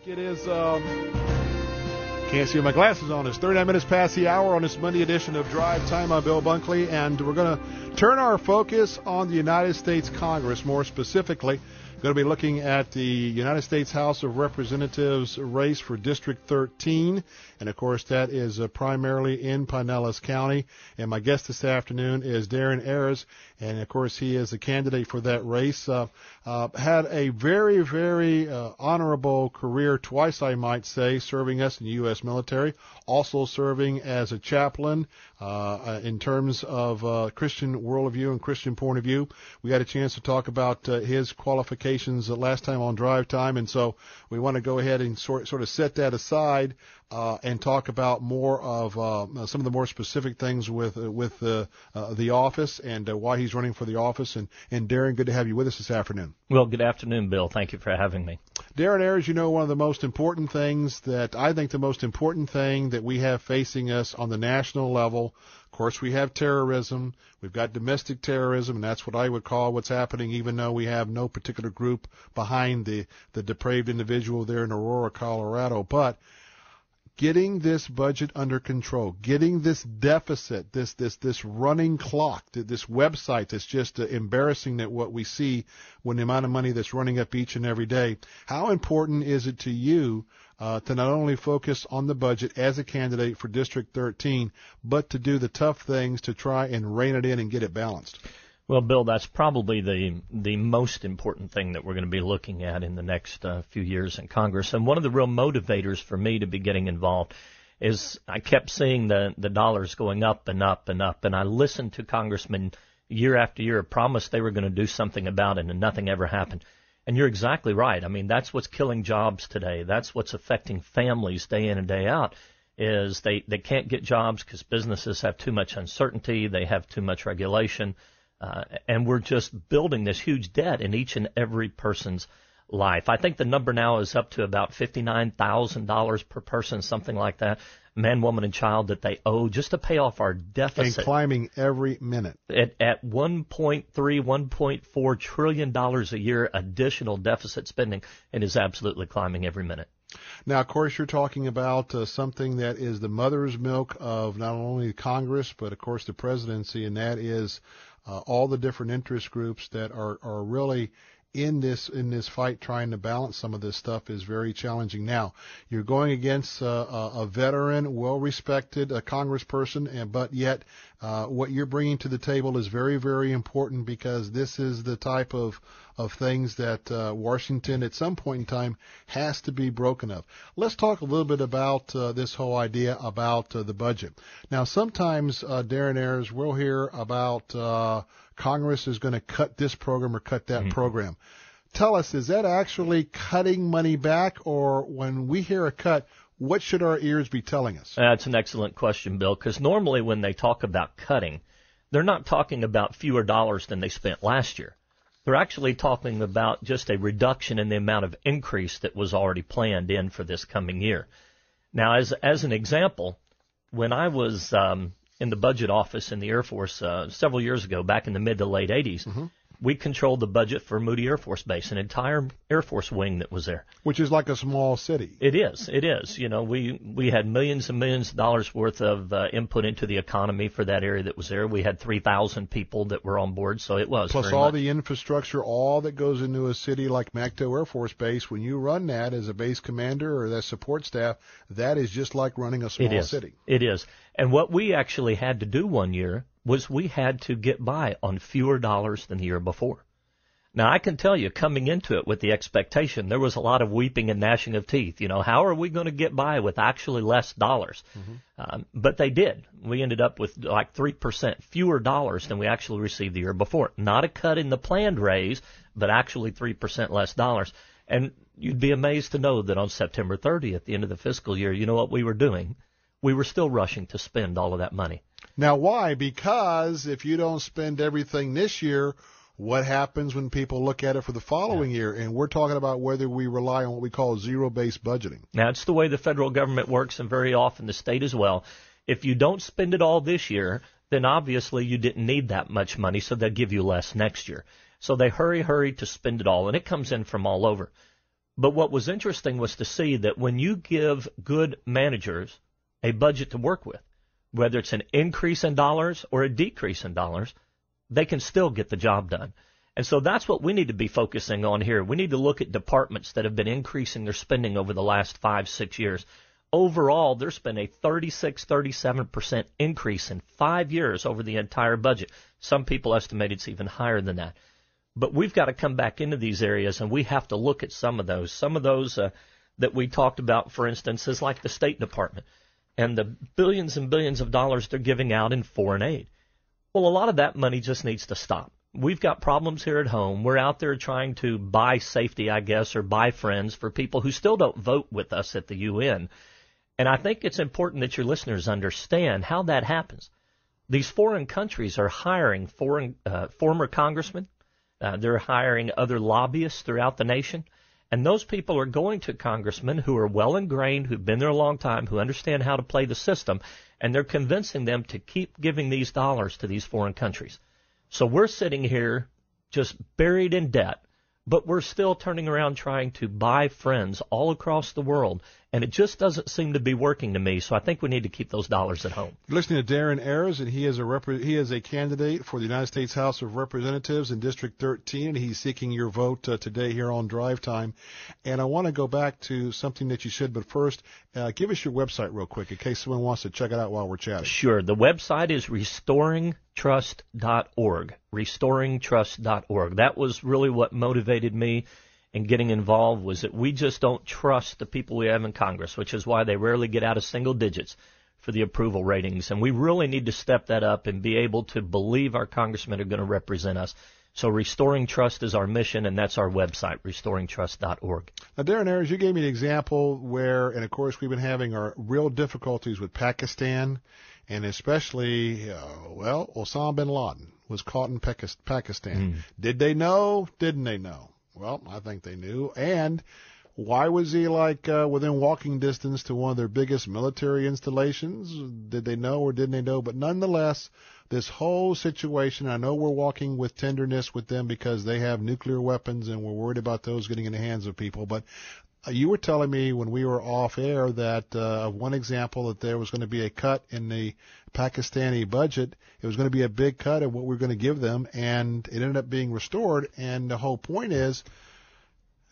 It is, can't see my glasses on. It's 39 minutes past the hour on this Monday edition of Drive Time. I'm Bill Bunkley, and we're going to turn our focus on the United States Congress. More specifically, going to be looking at the United States House of Representatives race for District 13. And, of course, that is primarily in Pinellas County. And my guest this afternoon is Darren Ayres. And, of course, he is the candidate for that race. Had a very, very honorable career twice, I might say, serving us in the U.S. military. Also serving as a chaplain in terms of Christian worldview and Christian point of view. We had a chance to talk about his qualifications last time on Drive Time. And so we want to go ahead and sort of set that aside and talk about more of some of the more specific things with the office and why he's running for the office. And Darren, good to have you with us this afternoon. Well, good afternoon, Bill. Thank you for having me. Darren Ayres, you know, one of the most important things that I think the most important thing that we have facing us on the national level, of course, we have terrorism. We've got domestic terrorism, and that's what I would call what's happening, even though we have no particular group behind the depraved individual there in Aurora, Colorado. But getting this budget under control, getting this deficit, this running clock, this website that's just embarrassing that what we see when the amount of money that's running up each and every day. How important is it to you to not only focus on the budget as a candidate for District 13, but to do the tough things to try and rein it in and get it balanced? Well, Bill, that's probably the most important thing that we're going to be looking at in the next few years in Congress. And one of the real motivators for me to be getting involved is I kept seeing the dollars going up and up and up. And I listened to congressmen year after year promise they were going to do something about it, and nothing ever happened. And you're exactly right. I mean, that's what's killing jobs today. That's what's affecting families day in and day out, is they can't get jobs because businesses have too much uncertainty. They have too much regulation. And we're just building this huge debt in each and every person's life. I think the number now is up to about $59,000 per person, something like that, man, woman, and child that they owe just to pay off our deficit. And climbing every minute. At $1.3, $1.4 trillion a year additional deficit spending, and is absolutely climbing every minute. Now, of course, you're talking about something that is the mother's milk of not only Congress, but, of course, the presidency, and that is all the different interest groups that are really in this fight trying to balance some of this stuff is very challenging. Now, you're going against a veteran, well-respected congressperson, but yet what you're bringing to the table is very, very important, because this is the type of things that Washington at some point in time has to be broken of. Let's talk a little bit about this whole idea about the budget. Now, sometimes, Darren Ayres, we'll hear about Congress is going to cut this program or cut that program. Tell us, is that actually cutting money back, or when we hear a cut, what should our ears be telling us? That's an excellent question, Bill, because normally when they talk about cutting, they're not talking about fewer dollars than they spent last year. They're actually talking about just a reduction in the amount of increase that was already planned in for this coming year. Now, as an example, when I was in the budget office in the Air Force several years ago, back in the mid to late 80s, we controlled the budget for Moody Air Force Base, an entire Air Force wing that was there. Which is like a small city. It is. You know, we had millions and millions of dollars worth of input into the economy for that area that was there. We had 3,000 people that were on board, so it was. Plus all the infrastructure, all that goes into a city like MacDo Air Force Base, when you run that as a base commander or that support staff, that is just like running a small city. It is. And what we actually had to do one year was we had to get by on fewer dollars than the year before. Now, I can tell you, coming into it with the expectation, there was a lot of weeping and gnashing of teeth. You know, how are we going to get by with actually less dollars? But they did. We ended up with like 3% fewer dollars than we actually received the year before. Not a cut in the planned raise, but actually 3% less dollars. And you'd be amazed to know that on September 30th, at the end of the fiscal year, you know what we were doing? We were still rushing to spend all of that money. Now, why? Because if you don't spend everything this year, what happens when people look at it for the following year? And we're talking about whether we rely on what we call zero-based budgeting. Now, it's the way the federal government works, and very often the state as well. If you don't spend it all this year, then obviously you didn't need that much money, so they'll give you less next year. So they hurry to spend it all, and it comes in from all over. But what was interesting was to see that when you give good managers a budget to work with, whether it's an increase in dollars or a decrease in dollars, they can still get the job done. And so that's what we need to be focusing on here. We need to look at departments that have been increasing their spending over the last 5-6 years. Overall, there's been a 37% increase in 5 years over the entire budget. Some people estimate it's even higher than that. But we've got to come back into these areas, and we have to look at some of those. Some of those that we talked about, for instance, is like the State Department and the billions and billions of dollars they're giving out in foreign aid. Well, a lot of that money just needs to stop. We've got problems here at home. We're out there trying to buy safety, I guess, or buy friends for people who still don't vote with us at the UN. And I think it's important that your listeners understand how that happens. These foreign countries are hiring former congressmen. They're hiring other lobbyists throughout the nation. And those people are going to congressmen who are well ingrained, who've been there a long time, who understand how to play the system, and they're convincing them to keep giving these dollars to these foreign countries. So we're sitting here just buried in debt, but we're still turning around trying to buy friends all across the world, and it just doesn't seem to be working to me, so I think we need to keep those dollars at home. You're listening to Darren Ayres, and he is a candidate for the United States House of Representatives in District 13, and he's seeking your vote today here on Drive Time. And I want to go back to something that you said, but first, give us your website real quick in case someone wants to check it out while we're chatting. Sure. The website is restoringtrust.org, restoringtrust.org. That was really what motivated me in getting involved, was that we just don't trust the people we have in Congress, which is why they rarely get out of single digits for the approval ratings. And we really need to step that up and be able to believe our congressmen are going to represent us. So Restoring Trust is our mission, and that's our website, restoringtrust.org. Now, Darren Ayres, you gave me an example where, and of course we've been having our real difficulties with Pakistan, and especially, Osama bin Laden was caught in Pakistan. Did they know? Didn't they know? Well, I think they knew. And why was he within walking distance to one of their biggest military installations? Did they know or didn't they know? But nonetheless, this whole situation, I know we're walking with tenderness with them because they have nuclear weapons and we're worried about those getting in the hands of people. But you were telling me when we were off air that one example that there was going to be a cut in the Pakistani budget. It was going to be a big cut of what we're going to give them, and it ended up being restored. And the whole point is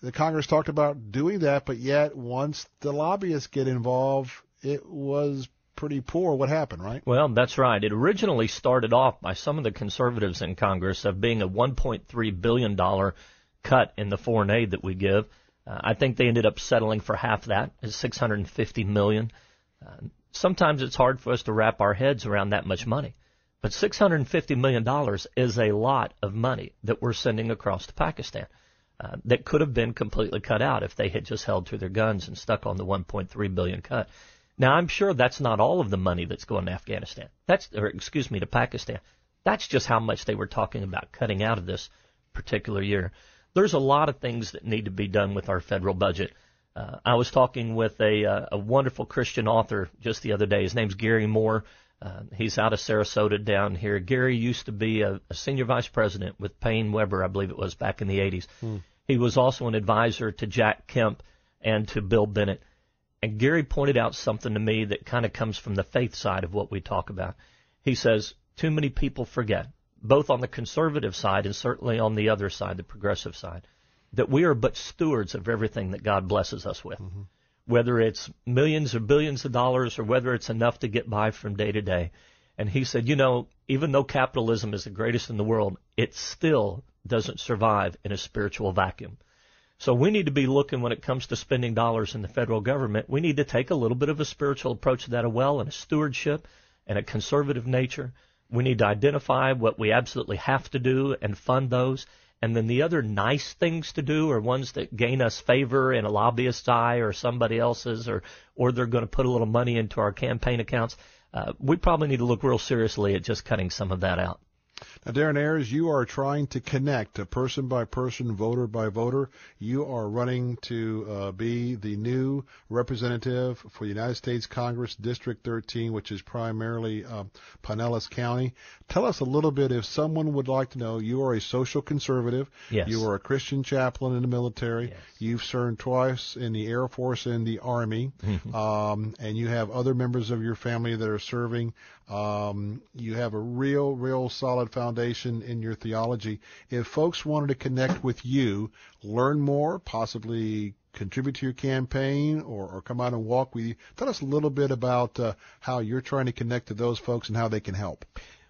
the Congress talked about doing that, but yet once the lobbyists get involved, it was pretty poor what happened, right? Well, that's right. It originally started off by some of the conservatives in Congress of being a $1.3 billion cut in the foreign aid that we give. I think they ended up settling for half that, $650 million. Sometimes it's hard for us to wrap our heads around that much money. But $650 million is a lot of money that we're sending across to Pakistan that could have been completely cut out if they had just held to their guns and stuck on the $1.3 billion cut. Now, I'm sure that's not all of the money that's going to Afghanistan. To Pakistan. That's just how much they were talking about cutting out of this particular year. There's a lot of things that need to be done with our federal budget. I was talking with a wonderful Christian author just the other day. His name's Gary Moore. He's out of Sarasota down here. Gary used to be a senior vice president with Payne Weber, I believe it was, back in the 80s. He was also an advisor to Jack Kemp and to Bill Bennett. And Gary pointed out something to me that kind of comes from the faith side of what we talk about. He says, too many people forget, both on the conservative side and certainly on the other side, the progressive side, that we are but stewards of everything that God blesses us with, whether it's millions or billions of dollars or whether it's enough to get by from day to day. And he said, even though capitalism is the greatest in the world, it still doesn't survive in a spiritual vacuum. So we need to be looking, when it comes to spending dollars in the federal government, we need to take a little bit of a spiritual approach to that as well, and a stewardship and a conservative nature. We need to identify what we absolutely have to do and fund those. And then the other nice things to do are ones that gain us favor in a lobbyist's eye or somebody else's, or they're going to put a little money into our campaign accounts. We probably need to look real seriously at just cutting some of that out. Now, Darren Ayres, you are trying to connect person by person, voter by voter. You are running to be the new representative for the United States Congress District 13, which is primarily Pinellas County. Tell us a little bit, if someone would like to know, you are a social conservative. Yes. You are a Christian chaplain in the military. Yes. You've served twice in the Air Force and the Army. And you have other members of your family that are serving. You have a real solid foundation in your theology. If folks wanted to connect with you, learn more, possibly contribute to your campaign, or come out and walk with you, tell us a little bit about how you're trying to connect to those folks and how they can help.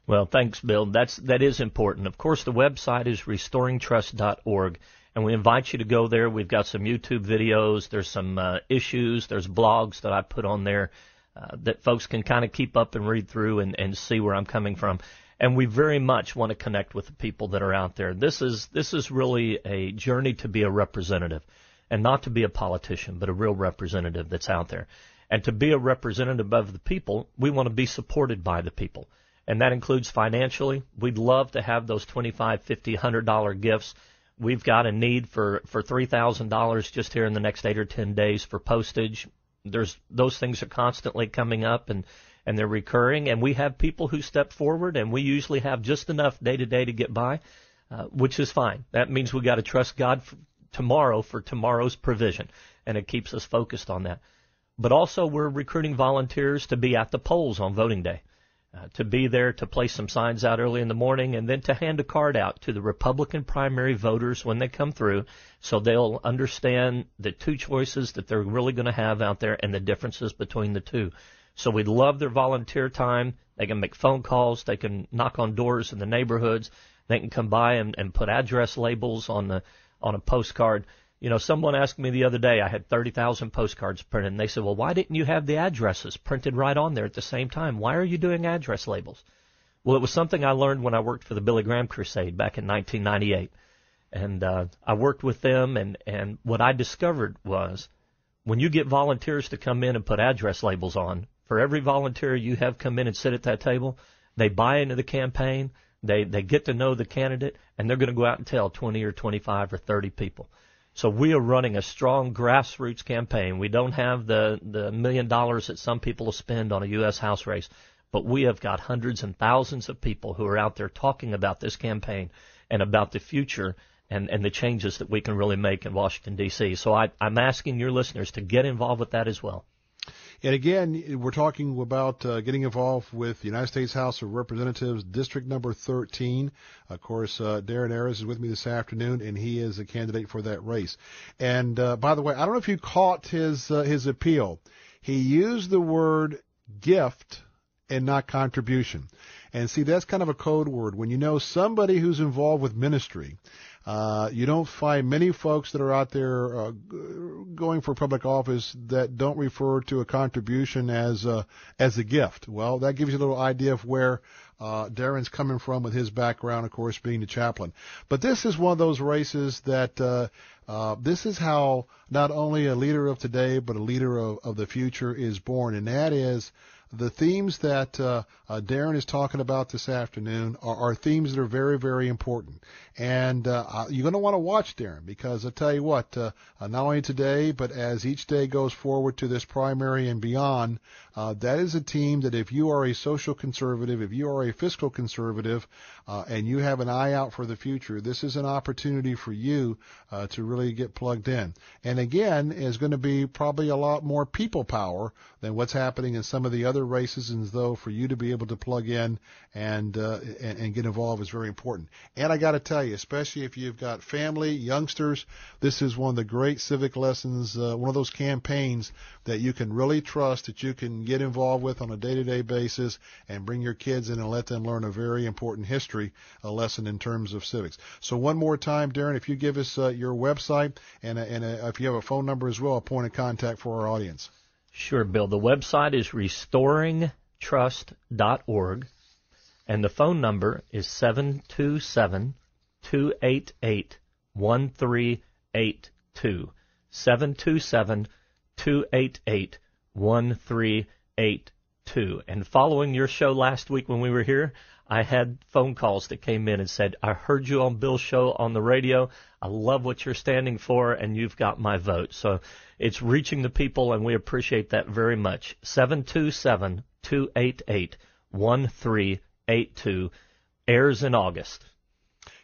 Well, thanks, Bill. That is important. Of course, the website is restoringtrust.org, and we invite you to go there. We've got some YouTube videos. There's some issues. There's blogs that I put on there that folks can kind of keep up and read through and see where I'm coming from. And we very much want to connect with the people that are out there. This is really a journey to be a representative, and not to be a politician, but a real representative that's out there. And to be a representative of the people, we want to be supported by the people. And that includes financially. We'd love to have those $25, $50, $100 gifts. We've got a need for $3,000 just here in the next 8 or 10 days for postage. Those things are constantly coming up, and they're recurring. And we have people who step forward, and we usually have just enough day to day to get by, which is fine. That means we got to trust God for tomorrow's provision, and it keeps us focused on that. But also, we're recruiting volunteers to be at the polls on voting day. To be there, to place some signs out early in the morning, and then to hand a card out to the Republican primary voters when they come through, so they'll understand the two choices that they're really going to have out there and the differences between the two. So we'd love their volunteer time. They can make phone calls. They can knock on doors in the neighborhoods. They can come by and put address labels on a postcard. You know, someone asked me the other day, I had 30,000 postcards printed, and they said, well, why didn't you have the addresses printed right on there at the same time? Why are you doing address labels? Well, it was something I learned when I worked for the Billy Graham Crusade back in 1998. And I worked with them, and what I discovered was when you get volunteers to come in and put address labels on, for every volunteer you have come in and sit at that table, they buy into the campaign, they get to know the candidate, and they're going to go out and tell 20 or 25 or 30 people. So we are running a strong grassroots campaign. We don't have the $1 million that some people will spend on a U.S. House race, but we have got hundreds and thousands of people who are out there talking about this campaign and about the future and the changes that we can really make in Washington, D.C. So I'm asking your listeners to get involved with that as well. And again, we're talking about getting involved with the United States House of Representatives, District number 13. Of course, Darren Ayres is with me this afternoon, and he is a candidate for that race. And by the way, I don't know if you caught his appeal. He used the word gift and not contribution. And see, that's kind of a code word. When you know somebody who's involved with ministry, you don't find many folks that are out there going for public office that don't refer to a contribution as a gift. Well, that gives you a little idea of where Darren's coming from with his background, of course, being the chaplain. But this is one of those races that this is how not only a leader of today, but a leader of the future is born, and that is the themes that Darren is talking about this afternoon are themes that are very, very important. And you're going to want to watch Darren, because I tell you what, not only today, but as each day goes forward to this primary and beyond, that is a team that if you are a social conservative, if you are a fiscal conservative, and you have an eye out for the future, this is an opportunity for you to really get plugged in. And again, is going to be probably a lot more people power than what's happening in some of the other races, and though for you to be able to plug in and get involved is very important. And I got to tell you, especially if you've got family, youngsters, this is one of the great civic lessons, one of those campaigns that you can really trust, that you can get involved with on a day-to-day basis and bring your kids in and let them learn a very important history lesson in terms of civics. So one more time, Darren, if you give us your website and if you have a phone number as well, a point of contact for our audience. Sure, Bill. The website is restoringtrust.org, and the phone number is 727-288-1382. 727-288-1382. 882. And following your show last week when we were here, I had phone calls that came in and said, I heard you on Bill's show on the radio. I love what you're standing for, and you've got my vote. So it's reaching the people, and we appreciate that very much. 727-288-1382. Airs in August.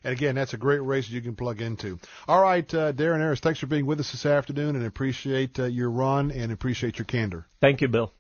And again, that's a great race you can plug into. All right, Darren Ayres, thanks for being with us this afternoon, and appreciate your run and appreciate your candor. Thank you, Bill.